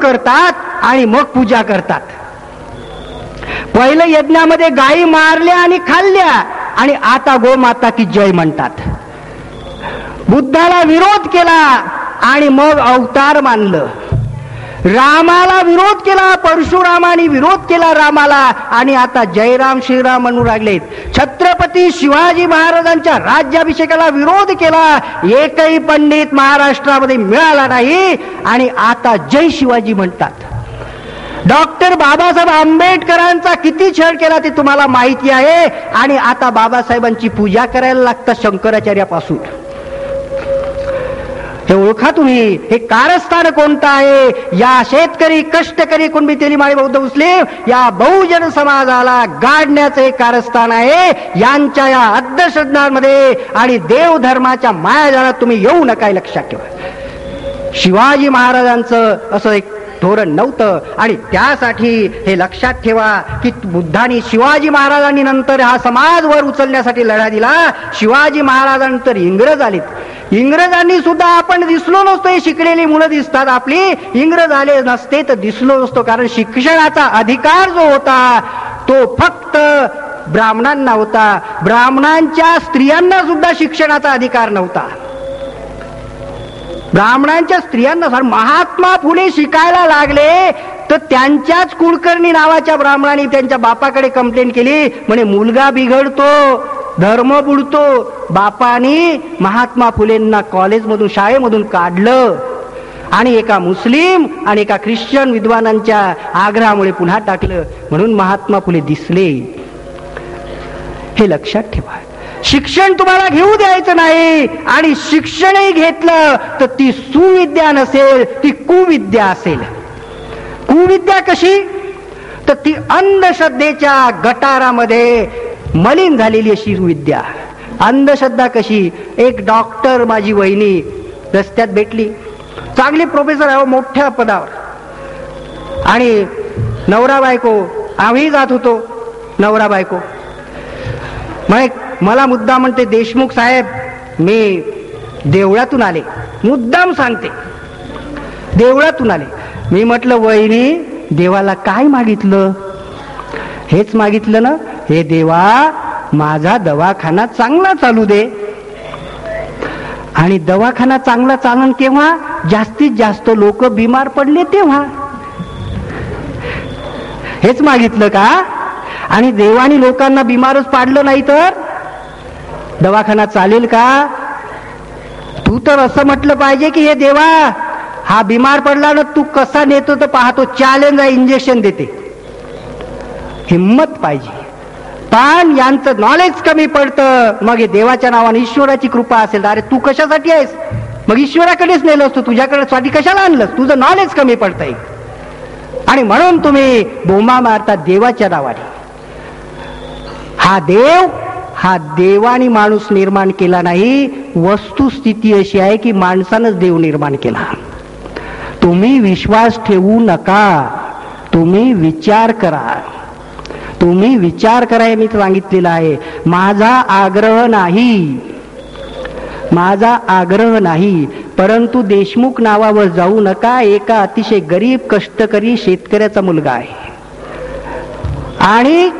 करतात आणि मग पूजा करतात. पहिलं यज्ञामध्ये गायी मारल्या आणि खाल्ल्या आणि आता गोमाता की जय म्हणतात. बुद्धाला विरोध केला आणि मग अवतार मानलं. रामाला विरोध केला, परशुरामाने विरोध केला रामाला आणि आता जयराम श्रीराम म्हणू लागलेत. छत्रपती शिवाजी महाराजांच्या राज्याभिषेकाला विरोध केला, एकही पंडित महाराष्ट्रामध्ये मिळाला नाही आणि आता जय शिवाजी म्हणतात. डॉक्टर बाबासाहेब आंबेडकरांचा किती छळ केला ते तुम्हाला माहिती आहे आणि आता बाबासाहेबांची पूजा करायला लागतात शंकराचार्यापासून. हे ओळखा तुम्ही, हे कारस्थान कोणतं आहे? या शेतकरी, कष्टकरी, कुणबी, तेलीमाळी, बौद्ध, मुस्लिम या बहुजन समाजाला गाडण्याचं हे कारस्थान आहे. यांच्या या अंधश्रद्धांमध्ये आणि देवधर्माच्या मायाजाळात तुम्ही येऊ नका, लक्षात ठेवा. शिवाजी महाराजांचं असं एक धोरण नव्हतं आणि त्यासाठी हे लक्षात ठेवा की बुद्धांनी, शिवाजी महाराजांनी नंतर हा समाज वर उचलण्यासाठी लढा दिला. शिवाजी महाराजांनंतर इंग्रज आलेत. इंग्रजांनी सुद्धा आपण दिसलो नसतो, हे शिकलेली मुलं दिसतात आपली. इंग्रज आले नसते तर दिसलो नसतो, कारण शिक्षणाचा अधिकार जो होता तो फक्त ब्राह्मणांना होता. ब्राह्मणांच्या स्त्रियांना सुद्धा शिक्षणाचा अधिकार नव्हता. ब्राह्मणांच्या स्त्रियांना, महात्मा फुले शिकायला लागले तर त्यांच्याच कुलकर्णी नावाच्या ब्राह्मणांनी त्यांच्या बापाकडे कंप्लेंट केली, म्हणे मुलगा बिघडतो, धर्म बुडतो. बापानी महात्मा फुलेंना कॉलेजमधून, शाळेमधून काढलं आणि एका मुस्लिम आणि एका ख्रिश्चन विद्वानांच्या आग्रहामुळे पुन्हा टाकलं. म्हणून महात्मा फुले दिसले. हे लक्षात ठेवा. शिक्षण तुम्हाला घेऊ द्यायचं नाही आणि शिक्षणही घेतलं तर ती सुविद्या नसेल, ती कुविद्या असेल. कुविद्या कशी? तर ती अंधश्रद्धेच्या गटारामध्ये मलिन झालेली अशी विद्या. अंधश्रद्धा कशी? एक डॉक्टर माझी वहिनी रस्त्यात भेटली, चांगली प्रोफेसर आहे, मोठ्या पदावर, आणि नवरा बायको, आम्ही जात होतो नवरा बायको. मला मुद्दाम म्हणते, देशमुख साहेब मी देवळातून आले, मुद्दाम सांगते देवळातून आले. मी म्हटलं वहिनी देवाला काय मागितलं? हेच मागितलं ना, हे देवा माझा दवाखाना चांगला चालू दे. आणि दवाखाना चांगला चालन केव्हा? जास्तीत जास्त लोक बिमार पडले तेव्हा. हेच मागितलं का? आणि देवानी लोकांना बिमारच पाडलं नाही तर दवाखाना चालेल का? तू तर असं म्हटलं पाहिजे की हे देवा हा बिमार पडला ना, तू कसा नेतो तर पाहतो, चॅलेंज आहे, इंजेक्शन देते. हिम्मत पाहिजे. पण यांचं नॉलेज कमी पडतं. मग हे देवाच्या नावाने ईश्वराची कृपा असेल, अरे तू कशासाठी आहेस? मग ईश्वराकडेच नेलं असतो, तुझ्याकडे साठी कशाला आणलं? तुझं नॉलेज कमी पडतंय. आणि म्हणून तुम्ही बोंबा मारता देवाच्या नावाने. हा देवाने माणूस निर्माण केला नाही. वस्तुस्थिती अशी आहे की माणसानंच देव निर्माण केला. तुम्ही विश्वास ठेवू नका, तुम्ही विचार करा. तुम्ही विचार करा, मी सांगितलेलं आहे. माझा आग्रह नाही, परंतु देशमुख नावावर जाऊ नका. एका अतिशय गरीब कष्टकरी शेतकऱ्याचा मुलगा आहे आणि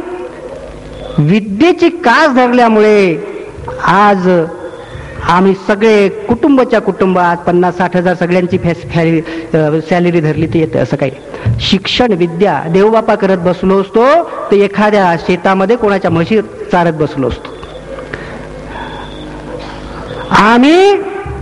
विद्येची कास धरल्यामुळे आज आम्ही सगळे कुटुंबाच्या कुटुंब आज 50-60 हजार सगळ्यांची सॅलरी धरली ती येते. असं काही शिक्षण विद्या देवबापा करत बसलो असतो तर एखाद्या शेतामध्ये कोणाच्या म्हशी चारत बसलो असतो. आम्ही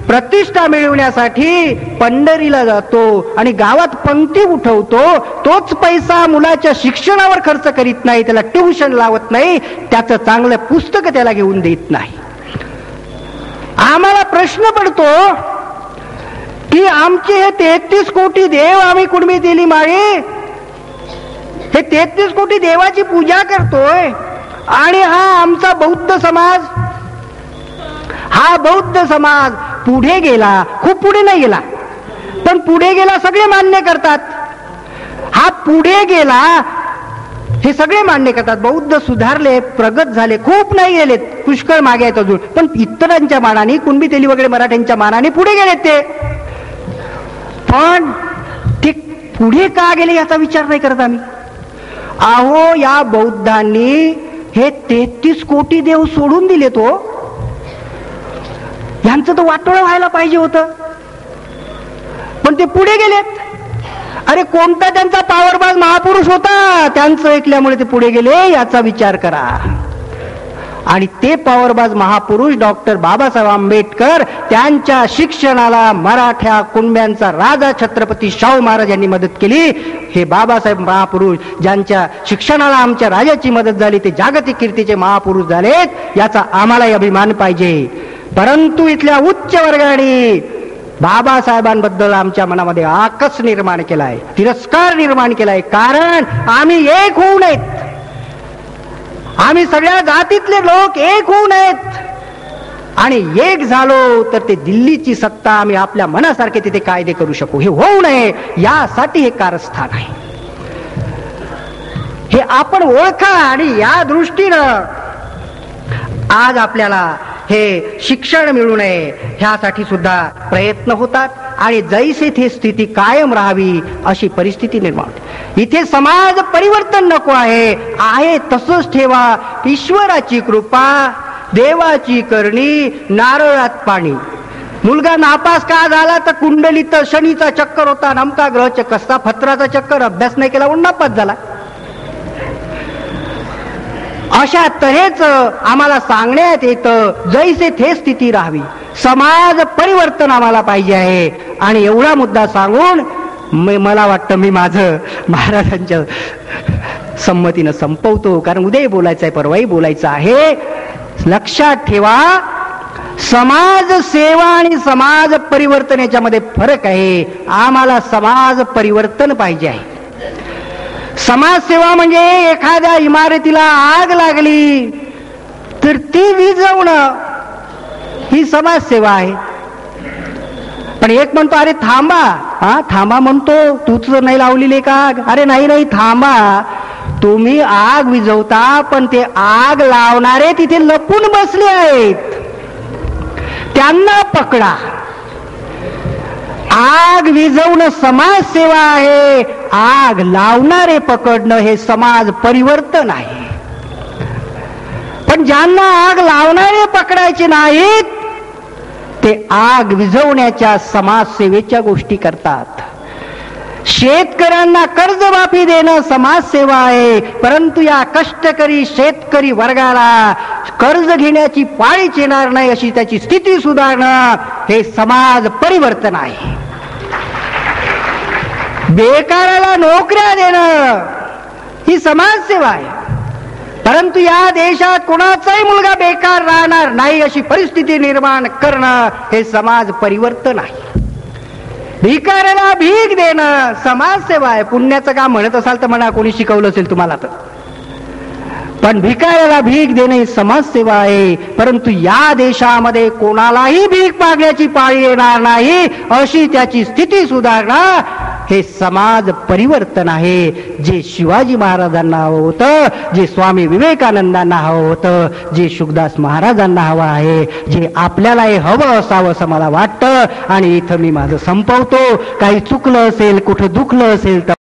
प्रतिष्ठा मिळवण्यासाठी पंढरीला जातो आणि गावात पंक्ती उठवतो. तोच पैसा मुलाच्या शिक्षणावर खर्च करीत नाही, त्याला ट्युशन लावत नाही, त्याचं चांगलं पुस्तक त्याला घेऊन देत नाही. आम्हाला प्रश्न पडतो की आमचे हे 33 कोटी देव आम्ही कुणबी दिली माळे, हे 33 कोटी देवाची पूजा करतोय आणि हा आमचा बौद्ध समाज पुढे गेला. खूप पुढे नाही गेला, पण पुढे गेला, सगळे मान्य करतात. हा पुढे गेला हे सगळे मान्य करतात. बौद्ध सुधारले, प्रगत झाले, खूप नाही गेलेत, पुष्कळ मागे आहेत अजून, पण इतरांच्या मानाने, कुणबी तेली वगैरे मराठ्यांच्या मानाने पुढे गेलेत ते. पण ते पुढे का गेले याचा विचार नाही करत आम्ही. अहो, या बौद्धांनी हे 33 कोटी देव सोडून दिले. तो यांचं तर वाटोळं व्हायला पाहिजे होतं, पण ते पुढे गेलेत. अरे, कोणता त्यांचा पावरबाज महापुरुष होता, त्यांचं ऐकल्यामुळे ते पुढे गेले याचा विचार करा. आणि ते पावरबाज महापुरुष डॉक्टर बाबासाहेब आंबेडकर, त्यांच्या शिक्षणाला मराठा कुणब्यांचा राजा छत्रपती शाहू महाराज यांनी मदत केली. हे बाबासाहेब महापुरुष ज्यांच्या शिक्षणाला आमच्या राजाची मदत झाली, ते जागतिक कीर्तीचे महापुरुष झालेत, याचा आम्हालाही अभिमान पाहिजे. परंतु इथल्या उच्च वर्गाने बाबासाहेबांबद्दल आमच्या मनामध्ये आकस निर्माण केलाय, तिरस्कार निर्माण केलाय. कारण आम्ही एक होऊ नयेत, आम्ही सगळ्या जातीतले लोक एक होऊ नयेत. आणि एक झालो तर ते दिल्लीची सत्ता आम्ही आपल्या मनासारखे तिथे कायदे करू शकू. हे होऊ नये यासाठी हे कारस्थान आहे. हे आपण ओळखा. आणि या दृष्टीनं आज आपल्याला हे शिक्षण मिळू नये ह्यासाठी सुद्धा प्रयत्न होतात. आणि जैसे थे स्थिती कायम राहावी अशी परिस्थिती निर्माण होते. इथे समाज परिवर्तन नको आहे तसंच ठेवा. ईश्वराची कृपा, देवाची करणी, नारळात पाणी. मुलगा नापास का झाला तर कुंडलीत शनीचा चक्कर होता, नमका ग्रह चक्कर असता, फत्राचा चक्कर, अभ्यास नाही केला म्हणून नापास झाला. अशा तऱ्हेच आम्हाला सांगण्यात येतं, जैसे थे स्थिती राहावी. समाज परिवर्तन आम्हाला पाहिजे आहे. आणि एवढा मुद्दा सांगून मला वाटतं मी माझं महाराजांच्या संमतीनं संपवतो. कारण उद्याही बोलायचं आहे, परवाही बोलायचं आहे. लक्षात ठेवा, समाज सेवा आणि समाज परिवर्तन याच्यामध्ये फरक आहे. आम्हाला समाज परिवर्तन पाहिजे आहे. समाजसेवा म्हणजे एखाद्या इमारतीला आग लागली तर ती विझवणं, ही समाजसेवा आहे. पण एक म्हणतो, अरे थांबा, थांबा म्हणतो, तूच नाही लावलेली का आग? अरे नाही थांबा, तुम्ही आग विझवता पण ते आग लावणारे तिथे लपून बसले आहेत, त्यांना पकडा. आग विझवणं समाजसेवा आहे, आग लावणारे पकडणं हे समाज परिवर्तन आहे. पण ज्यांना आग लावणारे पकडायचे नाहीत ते आग विझवण्याच्या समाजसेवेच्या गोष्टी करतात. शेतकऱ्यांना कर्जमाफी देणं समाजसेवा आहे, परंतु या कष्टकरी शेतकरी वर्गाला कर्ज घेण्याची पाळीच येणार नाही अशी त्याची स्थिती सुधारणं हे समाज परिवर्तन आहे. बेकाराला नोकऱ्या देणं ही समाजसेवा आहे, परंतु या देशात कोणाचाही मुलगा बेकार राहणार नाही अशी परिस्थिती निर्माण करणं हे समाज परिवर्तन आहे. भिकाऱ्याला भीक देणं समाजसेवा आहे. पुण्याचं काम म्हणत असाल तर म्हणा, कोणी शिकवलं असेल तुम्हाला तर. पण भिकाऱ्याला भीक देणे ही समाजसेवा आहे, परंतु या देशामध्ये कोणालाही भीक मागण्याची पाळी येणार नाही अशी त्याची स्थिती सुधारणं हे समाज परिवर्तन आहे. जे शिवाजी महाराजांना हवं होतं, जे स्वामी विवेकानंदांना हवं होतं, जे शुकदास महाराजांना हवं आहे, जे आपल्यालाही हवं असावं असं मला वाटतं. आणि इथं मी माझं संपवतो. काही चुकलं असेल, कुठं दुखलं असेल तर